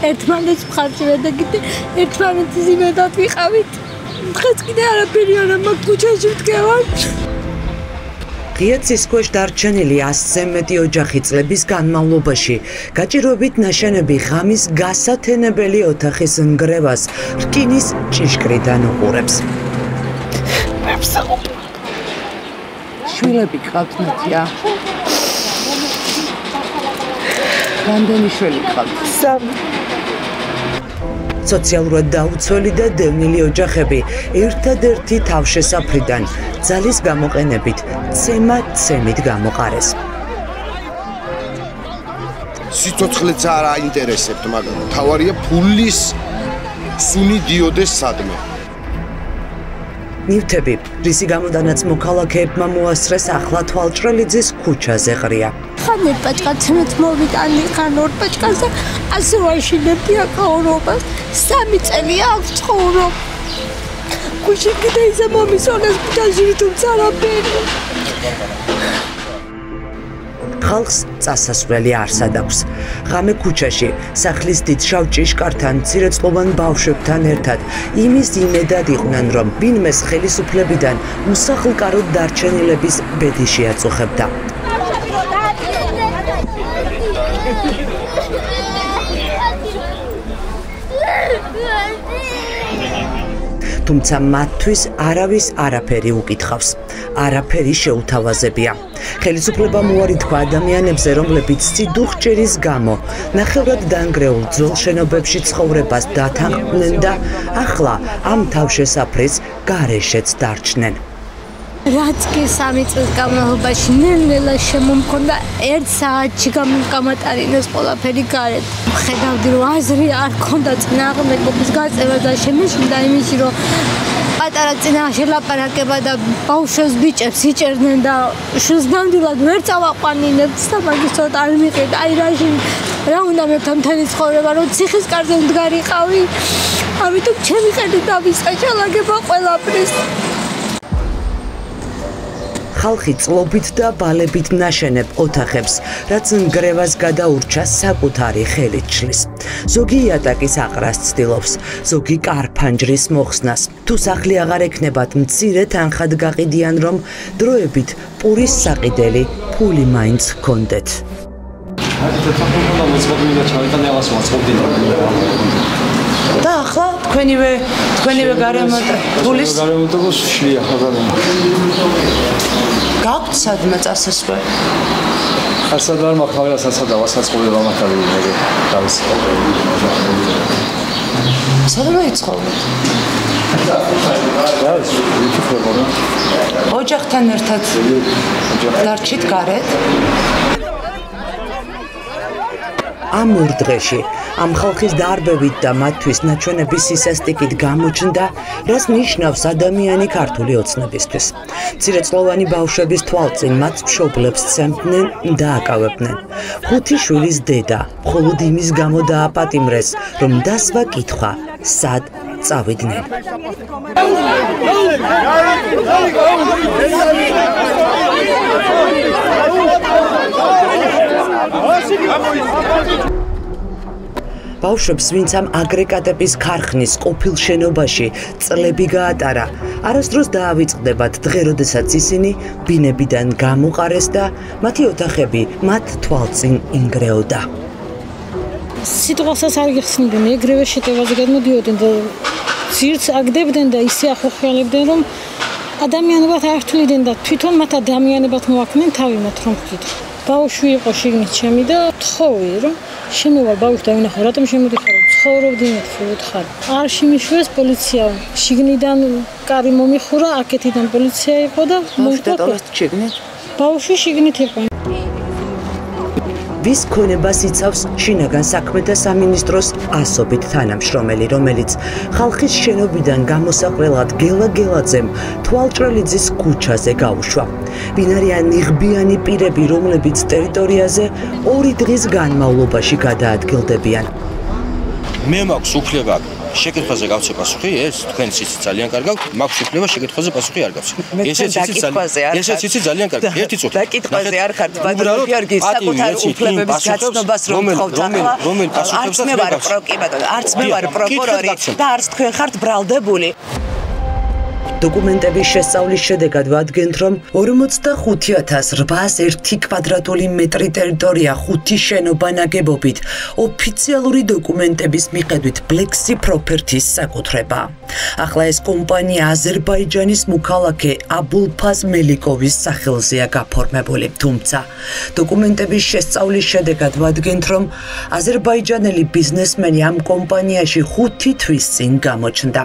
ერთმანეთს მხარში ვედაგით, ერთმანეთის იმედად ვიყავით. დღეს კიდე არაფერი არა მაქვს, ქუჩაში ვდგევარ. ღია ცის ქვეშ დარჩენილი 100-ზე მეტი ოჯახი წლების განმავლობაში გაჭირვებით ნაშენები ღამის გასათენებელი ოთახის ნგრევას რკინის ჭიშკრიდან უყურებს. შვილები გყავთ მათია? რამდენი შვილი გყავთ? 3. სოციალურად დაუცველი და დევნილი ოჯახები ერთადერთი თავშესაფრიდან ძალის გამოყენებით ცემით გამოყარეს. სიცოცხლეც არ აინტერესებთ, მაგრამ თავარია ფულის სუნი დიოდეს სადმე. ნივთები, რისი გამოდანაც მოქალაქეებმა მოასწრეს ახლა თვალჭრელიძის ქუჩაზე ყრია. ხან ერთ პაჭკაცმეთ მოვიტანი, ხან ორ პაჭკაზე ასე ვაშინებდი აკაურობას. 3 წელი აქვს ცხოვრობ. ქუჩი კიდე ისე მომისონეს ქუჩაში თუმცა არაფერი. ხალხს წასასვლელი არსად აქვს. ღამე ქუჩაში, სახლის დიდ შავ ჭიშკართან, მცირეწლოვან ბავშვებთან ერთად იმის იმედად იყვნენ, რომ ვინმეს ხელისუფლებიდან უსახლკაროდ დარჩენილების ბედი შეაწუხებდა. თუმცა მათთვის არავის არაფერი უკითხავს, არაფერი შეუთავაზებია. ხელისუფლებამ უარი თქვა ადამიანებზე, რომლებიც სიდუხჭერის გამო ნახევრად დანგრეულ ძველ შენობებში ცხოვრებას დათანხმდნენ და ახლა ამ თავშესაფრის გარეშეც დარჩნენ. რაც კი 3 წლის განმავლობაში ნელ-ნელა შემომქონდა 1 საათში გამატარინეს ყველაფერი გარეთ. ხედავდი რომ აზრი არ ქონდა წინააღმდეგობის გაწევა და შემეშინდა იმისი რომ პატარა წინაშე ლაპარაკება და ბავშვებს ბიჭებს იჭერდნენ და შვილს ნამდვილად ვერ წავაყვანინებთ და მაგის ცოტა არ მიყიდა. აი რა უნდა მექთა მთელი ცხოვრება რომ ციხის კარზე მდგარიყავი. ამიტომ ჩემი ხედი დავისყე ჩალაგება ყველაფრის. ხალხი წლობით და ბალებით ნაშენებ ოთახებს, რაც ნგრევას გადაურჩა საკუთარი ხელით შლის. ზოგი იატაკის აყრას ცდილობს, ზოგი კარფანჯრის მოხსნას. თუ სახლი აღარ ექნებათ მცირე თანხად გაყიდიან, რომ დროებით პურის საყიდელი ფული მაინც ჰქონდეთ. და ახლა თქვენივე გარემოთ ფულის შლია ხაზარი. გაქვთ სადმე წასასვლელი? ასად არ მაქვს, მაგრამ სასადავას საწყობება მათარი მე დავის. სადმე იცხოვრობთ? ოჯახთან ერთად დარჩით გარეთ? ამ ორ დღეში ამ ხალხის დარბევით და მათთვის ნაჩვენების სისასტიკით გამოჩნდა, რას ნიშნავს ადამიანი ქართული ოცნებისთვის. მცირეწლოვანი ბავშვების თვალწინ მათ მშობლებს ცემდნენ და აკავებდნენ. 5 შვილის დედა მხოლოდ იმის გამო დააპატიმრეს, რომ დასვა კითხვა, სად წავიდნენ. ბავშვებს, ვინც ამ აგრეგატების ქარხნის ყოფილ შენობაში წლები გაატარა, არასდროს დაავიწყდებათ დღე, როდესაც ისინი ბინებიდან გამოყარეს და მათი ოთახები მათ თვალწინ ინგრეოდა. სიტყვასაც არ გიხსნიდნენ, ეგრევე შეტევაზე გადმოდიოდნენ და ძირს აგდებდნენ და ისე ახოხიალებდნენ, რომ ადამიანებად არ თვლიდნენ და თვითონ მათ ადამიანებად მოაქმნեն თავი მათ რომ ვთქვით. ბავშვი იყო შიგნით ჩემი და თხოვი რომ შემოვალ ბავშვს დავინახო, რატომ შემოდიხარ? ცხოვრობდი მეთქი ხარ. არ შემიშვეს პოლიცია. შიგნიდან კარი მომიხურა, აქეთიდან პოლიცია იყო და მოხდა შიგნით. ბავშვი შიგნით იყო. ვის ქონებას იცავს შინაგან საქმეთა სამინისტროს ასობით თანამშრომელი, რომელიც ხალხის შენობიდან გამოსაყრელად გელა-გელაძემ თვალჭრელიძის ქუჩაზე გაუშვა. ვინ არიან ნიღბიანი პირები, რომლებიც ტერიტორიაზე 2 დღის განმავლობაში გადაადგილდებიან. მე მაქვს უფლება შეკითხვაზე გავცე პასუხი, ეს თქვენ იცით ძალიან კარგად, მაქვს უფლება შეკითხვაზე პასუხი არ გავცე. ესეც იცით ძალიან კარგად. ერთი წუთი. დაკითხვაზე არ ხართ, ბატონო გიორგი, საკუთარ უფლებების გაცნობას რომ თხოვთ ახლა. რომელ პასუხებსაც მე ვარ არც მე ვარ პროკურორი და არც თქვენ ხართ ბრალდებული. დოკუმენტების შესწავლის შედეგად ვადგენთ, რომ 45801 კვადრატული მეტრი ტერიტორია 5 შენობა ნაგებობით ოფიციალური დოკუმენტების მიხედვით Flexi Properties საკუთრება. ახლა ეს კომპანია აზერბაიჯანის მოქალაქე აბულფაზ მელიკოვის სახელზეა გაფორმებული. თუმცა დოკუმენტების შესწავლის შედეგად ვადგენთ, რომ აზერბაიჯანელი ბიზნესმენი ამ კომპანიაში 5 თვის წინ გამოჩნდა.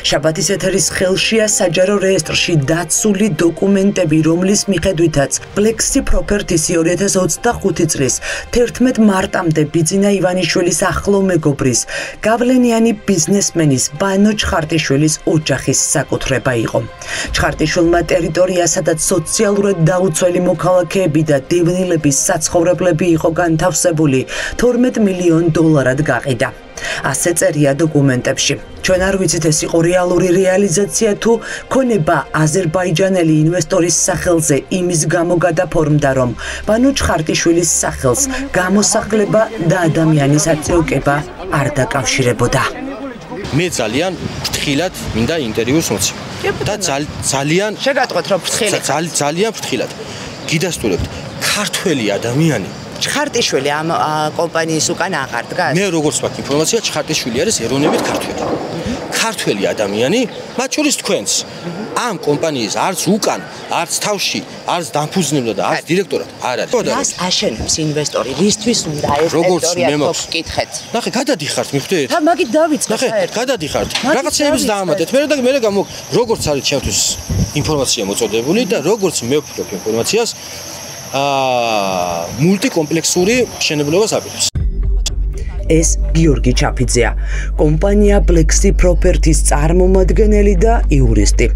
შაბათის ეთერის ხელშია საჯარო რეესტრში დაცული დოკუმენტები, რომლის მიხედვითაც Flexi Properties 2025 წლის 11 მარტამდე ბიძინა ივანიშვილის ახლო მეგობრის, გავლენიანი ბიზნესმენის ბანო ჩხარტიშვილის ოჯახის საკუთრება იყო. ჩხარტიშვილმა ტერიტორია, სადაც სოციალურად დაუცველი მოქალაქეები და დევნილების საცხოვრებლები იყო განთავსებული, $12 მილიონ გაყიდა. ასე წერია დოკუმენტებში. ჩვენ არ ვიცით ეს იყო რეალური რეალიზაცია თუ ქონება აზერბაიჯანელი ინვესტორის სახელზე იმის გამო გადაფორმდა, რომ ბანო ჩხარტიშვილის სახელს გამოსახლება და ადამიანის აწეუკება არ დაკავშირებოდა. მე ძალიან ფრთხილად მინდა ინტერვიუს მოცი. და ძალიან შეგატყვეთ რომ ფრთხილად. ძალიან ფრთხილად. გიდასტურებთ, ქართველი ადამიანი ჩხარტიშვილი ამ კომპანიის უკან აღარ დგას. მე როგორც მაქვს ინფორმაცია, ჩხარტიშვილი არის ეროვნებით ქართველი. ქართველი ადამიანი, მათ შორის თქვენს. ამ კომპანიის არც უკან, არც თავში, არც დამფუძნებლად და არც დირექტორად არ არის. რას აშენებს ინვესტორი? რისთვის უნდა ეს ტერიტორია გკითხეთ? ნახე, გადადიხართ, მიხვდეთ? და მაგით დავიწყე საერთოდ. ნახე, გადადიხართ. რაღაცეებს დაამატეთ. მე როგორც არის ჩემთვის ინფორმაცია მოწოდებული და როგორც მე ვფიქრობ ინფორმაციას მულტიკომპლექსური მშენებლობას აპირებს. ეს გიორგი ჩაფიძეა, კომპანია Flexi Properties წარმომადგენელი და იურისტი.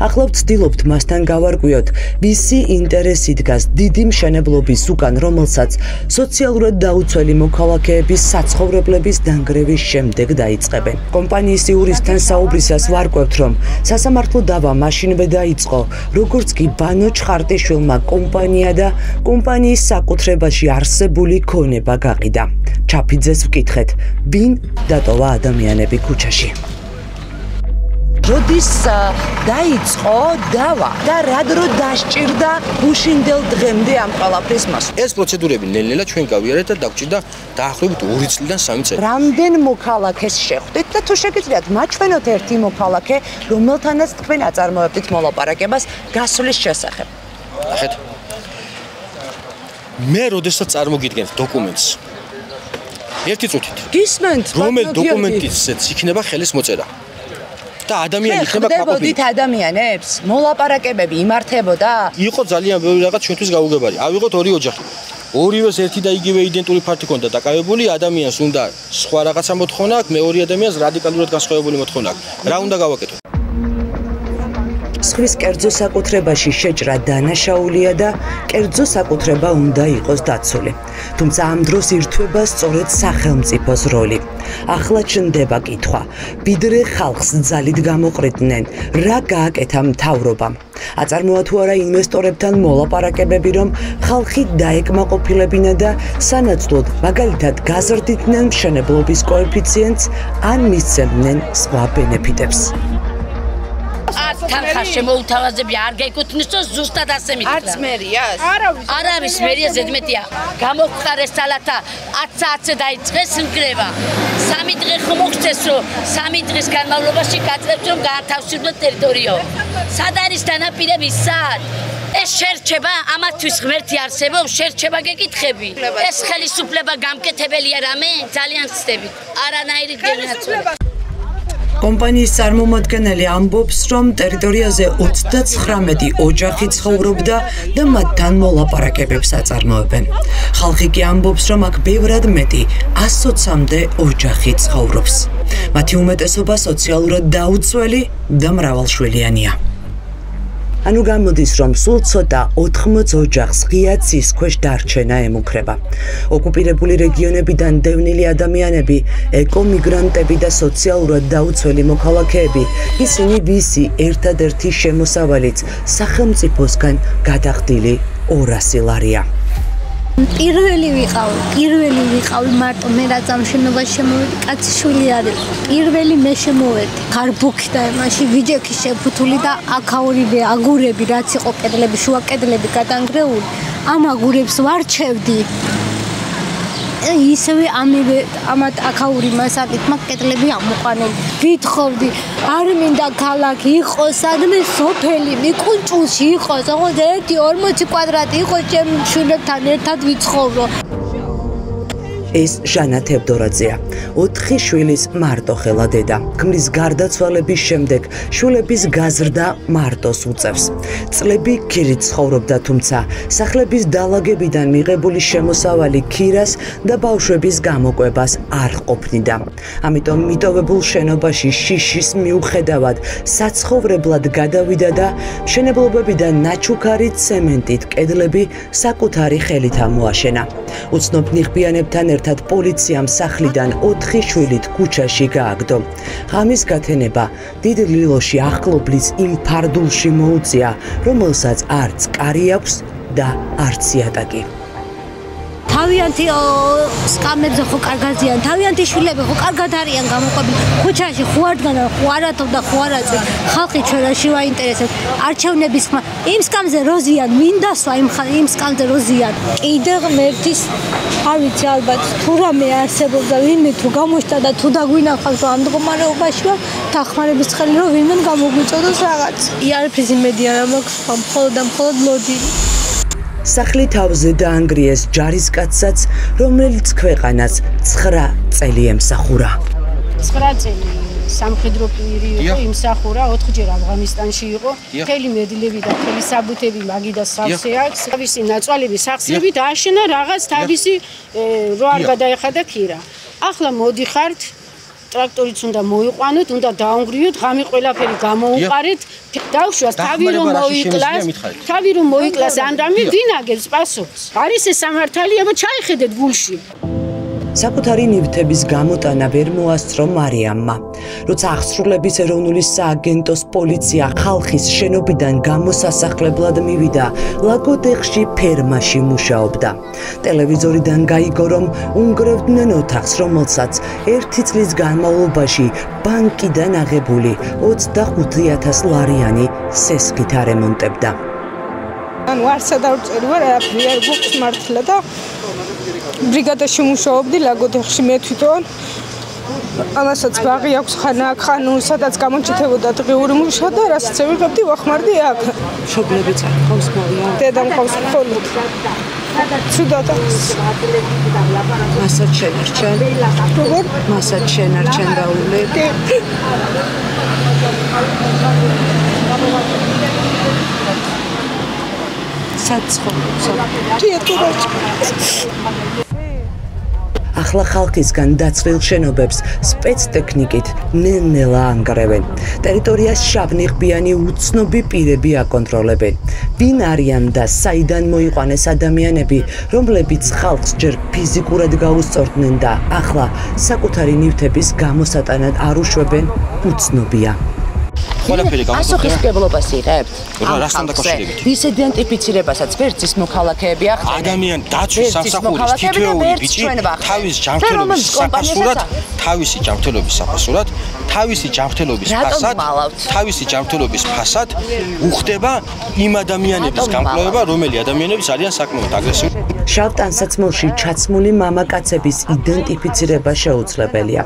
ახლა ვცდილობთ მასთან გავარკვიოთ, ვისი ინტერესი დგას დიდი მშენებლობის უკან, რომელსაც სოციალურად დაუცველი მოქალაქეების საცხოვრებლების დანგრევის შემდეგ დაიწყებენ. კომპანიის იურისტთან საუბრისას ვარკვევთ, რომ სასამართლო დავა მაშინვე დაიწყო, როგორც კი ბანო ჩხარტიშვილმა კომპანია და კომპანიის საკუთრებაში არსებული ქონება გაყიდა. ჩაფიძეს ვკითხეთ, ვინ დატოვა ადამიანები ქუჩაში. როდის დაიწყო დავა და რა დრო დასჭირდა უშინდელ დღემდე ამ ყველაფრის მასში? ეს პროცედურები ნელ-ნელა ჩვენ გავიარეთ და დაგვჭირდა დაახლოებით 2 წლიდან 3 წელი. რამდენ მოქალაქეს შეხვდით და თუ შეგიძლიათ მაჩვენოთ ერთი მოქალაქე, რომელთანაც თქვენ აწარმოებდით მოლაპარაკებას გასვლის შესახებ? ნახეთ. მე როდესაც წარმოგიდგენთ დოკუმენტს ერთი წუთით. გისმენთ, რომელ დოკუმენტიც იქნება ხელის მოწერა. და ადამიანი იქნება კაპობილი. ხდებოდით ადამიანებს? მოლაპარაკებები იმართებოდა? იყო ძალიან ბევრი რაღაც ჩვენთვის გაუგებარი. ავიღოთ ორი ოჯახი. ორივეს ერთი და იგივე იდენტური ფაქტი ჰქონდა დაკავებული, ადამიანს უნდა სხვა რაღაცა მოთხოვნა აქვს, მეორე ადამიანს რადიკალურად განსხვავებული მოთხოვნა აქვს. რა უნდა გავაკეთოთ? სხვის კერძო საკუთრებაში შეჭრა დანაშაულია და კერძო საკუთრება უნდა იყოს დაცული. თუმცა ამ დროს ირთვება სწორედ სახელმწიფოს როლი. ახლა ჩნდება კითხვა, ვიდრე ხალხს ძალით გამოყრიდნენ, რა გააკეთა მთავრობამ? აწარმოა თუ არა ინვესტორებთან მოლაპარაკებები, რომ ხალხი დაეკმაყოფილებინა და სანაცვლოდ მაგალითად გაზრდიდნენ მშენებლობის კოეფიციენტს ან მისცემდნენ სხვა ბენეფიტებს. თანხა შემოუთავაზები არ გეკუთვნის და ზუსტად ასე მითხრა. არც მერიას? არავის მერია ზედმეტია. გამოგხარეს სალათა 10 საათზე დაიწყეს ნგრევა. 3 დღე ხომ მოხდეს რომ 3 დღის განმავლობაში გაწევთ რომ გაათავსებდეთ ტერიტორიო. სად არის დანაპირების სად? ეს შერჩება ამათვის ღმერთი არსებობს, შერჩება გეკითხები. ეს ხელისუფლება გამკეთებელია რამე? ძალიან ვწდებით. არანაირი გენაცვლება. კომპანიის წარმომადგენელი ამბობს, რომ ტერიტორიაზე 39 ოჯახი ცხოვრობდა და მათთან მოლაპარაკებებს აწარმოებენ. ხალხი კი ამბობს, რომ აქ ბევრად მეტი 120-მდე ოჯახი ცხოვრობს. მათი უმეტესობა სოციალურად დაუცველი და მრავალშვილიანია. ანუ გამოდის, რომ სულ ცოტა 80 ოჯახს ღია ცის ქვეშ დარჩენა ემუქრება. ოკუპირებული რეგიონებიდან დევნილი ადამიანები, ეკომიგრანტები და სოციალურად დაუცველი მოქალაქეები, ისინი ვისი ერთადერთი შემოსავალიც სახელმწიფოსგან გადახდილი 200 ლარია. პირველი ვიყავი მარტო მე რაც ამ შენობაში შემოვედი, კაცი შვილი არის. პირველი მე შემოვედი. ხარბუქი და მაშინ ვიჯექი შეფუთული და აქაურივე აგურები რაც იყო კედლები, შუა კედლები გადანგრეული, ამ აგურებს ვარჩევდი. ისევე ამათ აქაური მასალით მაგ კედლები ამოყვანელი. ვითხოვდი, არ მინდა ქალაქი იყოს, სადმე სოფელი მიკუნჭულში იყოს, ოღონდ 1-40 კვადრატი იყოს, ჩემ შვილებთან ერთად ვიცხოვრო. ეს ჟანა თევდორაძეა, 4 შვილის მარტოხელა დედა. ქმრის გარდაცვალების შემდეგ შვილების გაზრდა მარტოს უწევს. წლები ქირით ცხოვრობდა, თუმცა სახლების დალაგებიდან მიღებული შემოსავალი ქირას და ბავშვების გამოკვებას არ ყოფნიდა. ამიტომ მიტოვებულ შენობაში შიშის მიუხედავად საცხოვრებლად გადავიდა და მშენებლობებიდან ნაჩუქარი ცემენტით კედლები საკუთარი ხელით ამოაშენა. უცნობ ნიღბიანებთან ერთად პოლიციამ სახლიდან 4 შვილით ქუჩაში გააგდო. ღამის გათენება დიდ ლილოში ახლობლის იმ ფარდულში მოუწია, რომელსაც არც კარი აქვს და არც იატაკი. თავიანთი სკამებზე ხო კარგაზიან, თავიანთი შვილები ხო კარგად არიან გამოყვებული. ქუჩაში ხო არ დგან, ხო არათო და ხო არაწვი. ხალხი ჩვენაში ვაინტერესებს. არჩევნების ხმა იმ სკამზე როზიან, მინდასვა იმ სკამზე როზიან. კიდე ღმერთის არ ვიცი ალბათ თუ რამე არსებობდა, ვინმე თუ გამოჩნდა და თუ დაგვინახავს რომ ამ მდგომარეობაში ვარ, დახმარების ხელი რომ ვინმე გამოგვიწოდოს რაღაც. იარფის იმედი არ მაქვს, მხოლოდ და მხოლოდ მოდი. სახლი თავზე დაანგრიეს ჯარისკაცსაც, რომელიც ქვეყანას 9 წელი ემსახურა. 9 წელი სამხედრო პირი იყო, იმსახურა, 4ჯერ ავღანისტანში იყო. მთელი მედლები და მთელი საბუთები მაგიდა სავსე აქვს. თავისი ნაწვალები სახსრებით აშენა რაღაც თავისი რო არ გადაეხადა ქირა. ახლა მოდიხართ, ტრაქტორიც უნდა მოიყვანოთ, უნდა დაუნგრიოთ, ღამე ყველაფერი გამოუყარეთ, დავშვას, თავი რომ მოიკლას ან რამე ვინ აგებს პასუხს. არის ეს სამართალი, აბა ჩაიხედეთ გულში. საკუთარი ნივთების გამოტანა ვერ მოასწრო მარიამმა. როცა აღსრულების ეროვნული სააგენტოს პოლიცია ხალხის შენობიდან გამოსასახლებლად მივიდა, ლაგოდეხში ფერმაში მუშაობდა. ტელევიზორიდან გაიგო, რომ უნგრევდნენ ოთახს, რომელსაც 1 წლის განმავლობაში ბანკიდან აღებული 25,000 ლარიანი სესხით არემონტებდა. ანუ არც დავწერი ვარ, არაფერი არ გვაქვს მართლა და ბრიგადაში მუშაობდი ლაგოდეხში მე თვითონ. ამასაც ბაღი აქვს ხან აქ, ხან სადაც გამოჩეთებოდა დღიური მუშა და რასაც ვიღებდი ვახმარდი აქ. მშობლებიც არ ყავს მარია. დედა მყავს მხოლოდ. ცუდად აქვს. მასაც შენარჩენ. როგორ? მასაც შენარჩენ დაულები. ახლა ხალხისგან დაცლილ შენობებს სპეცტექნიკით ნელ-ნელა ანგრევენ. ტერიტორიას შავნიღბიანი უცნობი პირები აკონტროლებენ. ვინ არიან და საიდან მოიყვანეს ადამიანები, რომლებიც ხალხს ჯერ ფიზიკურად გაუსწორდნენ და ახლა საკუთარი ნივთების გამოსატანად არ უშვებენ, უცნობია. ყველაფერი გამოხდა. ასოხისმგებლობას იღებთ? რასთან დაკავშირებით? ვის იდენტიფიცირებასაც ვერც ის მოქალაქეები ახდენენ. ადამიან დაცვის სამსახურის თითოეული ბიჭი თავის ჯანმრთელობის საფასურად, თავისი ჯანმრთელობის საფასურად, თავისი ჯანმრთელობის ფასად უხდება იმ ადამიანების გამკლავება, რომელი ადამიანებიც არიან საკმაოდ აგრესიული. შავ ტანსაცმელში ჩაცმული მამაკაცების იდენტიფიცირება შეუძლებელია.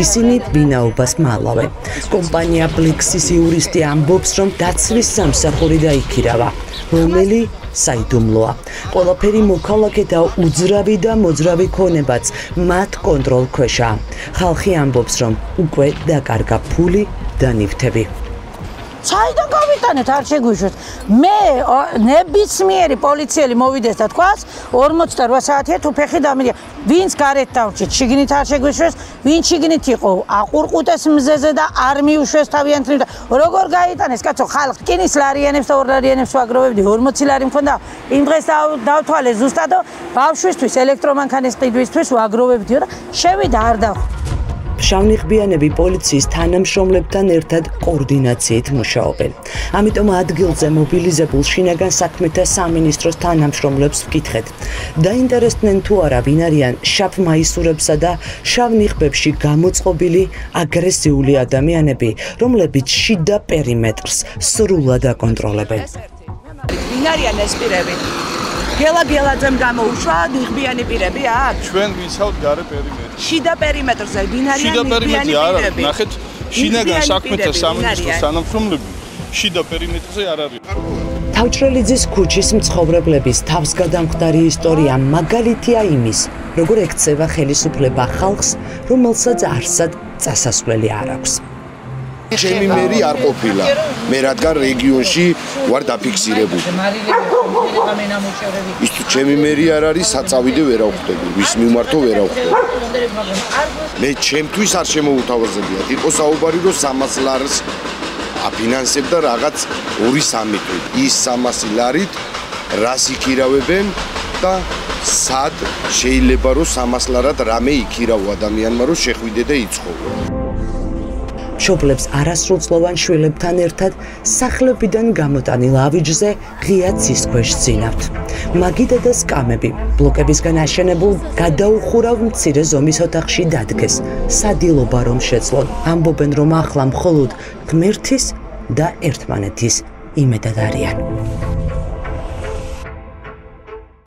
ისინი ვინაობას მალავენ. კომპანია Plexis იურისტი ამბობს, რომ დაცვის სამსახური დაიქირავა, რომელი საიდუმლოა. ყველაფერი მოქალაქე და უძრავი და მოძრავი ქონებაც მათ კონტროლ ქვეშაა. ხალხი ამბობს, რომ უკვე დაკარგა ფული და ნივთები. საიდან გავიტანეთ არ შეგვიშვით. მე ნებისმიერი პოლიციელი მოვიდეს და თქვას 48 საათია თუ ფეხი დამიდია. ვინც გარეთ დავრჩით, შიგნით არ შეგვიშვეს, ვინც შიგნით იყო აყურყუტეს მზეზე და არ მიუშვეს თავიანთი და როგორ გაიტანეს კაცო ხალხ რკინის ლარიანებს და 2 ლარიანებს ვაგროვებდი 40 ლარი მქონდა იმ დღეს დავთვალე ზუსტად და ბავშვისთვის ელექტრომანქანის ყიდვისთვის ვაგროვებდიო და შევიდა არ დავ შავნიხბიანები პოლიციის თანამშრომლებთან ერთად კოორდინაციით მუშაობენ. ამიტომ ადგილზე მობილიზებულ შინაგან საქმეთა სამინისტროს თანამშრომლებს ვკითხეთ. დაინტერესდნენ თუ არა ვინ არიან შავ მაისურებსა და შავნიხბებში გამოწყობილი აგრესიული ადამიანები, რომლებიც შიდა პერიმეტრს სრულად აკონტროლებენ. ვინ არიან ეს პირები? გელაძემ გამოუშვა ნიღბიანი პირები აქ? ჩვენ ვიცავთ გარე პერიმეტრს. შიდა პერიმეტრზე ვინ არიან ნიღბიანი პირები? ნახეთ, შინაგან საქმეთა სამინისტროს თანამშრომლები შიდა პერიმეტრზე არ არის. თავჭრელიძის ქუჩის მცხოვრებლების თავსგადამხდარი ისტორია მაგალითია იმის, როგორ ექცევა ხელისუფლება ხალხს, რომელსაც არსად წასასვლელი არ აქვს. ჩემი მერი არ ყოფილა. მე რადგან რეგიონში ვარ დაფიქსირებული. ის თუ ჩემი მერი არ არის, საწავიდე ვერ ავხვდები, ვის მიმართო ვერ ავხვდები. მე ჩემთვის არ შემოუთავაზებიათ. იყო საუბარი რომ 300 ლარს აფინანსებდა რაღაც 2-3 თვით. ის 300 ლარით რას იქირავებენ და სად შეიძლება რომ 300 ლარად რამე იქირავო ადამიანმა რომ შეხვიდე და იცხოვო. მშობლებს არასრულწლოვან შვილებთან ერთად სახლებიდან გამოტანილ ავიჯზე ღია ცის ქვეშ ძინავთ. მაგიდა და სკამები ბლოკებისგან აშენებულ გადაუხურავ მცირე ზომის ოთახში დადგეს. სადილობა რომ შეძლონ, ამბობენ რომ ახლა მხოლოდ ღმერთის და ერთმანეთის იმედად არიან.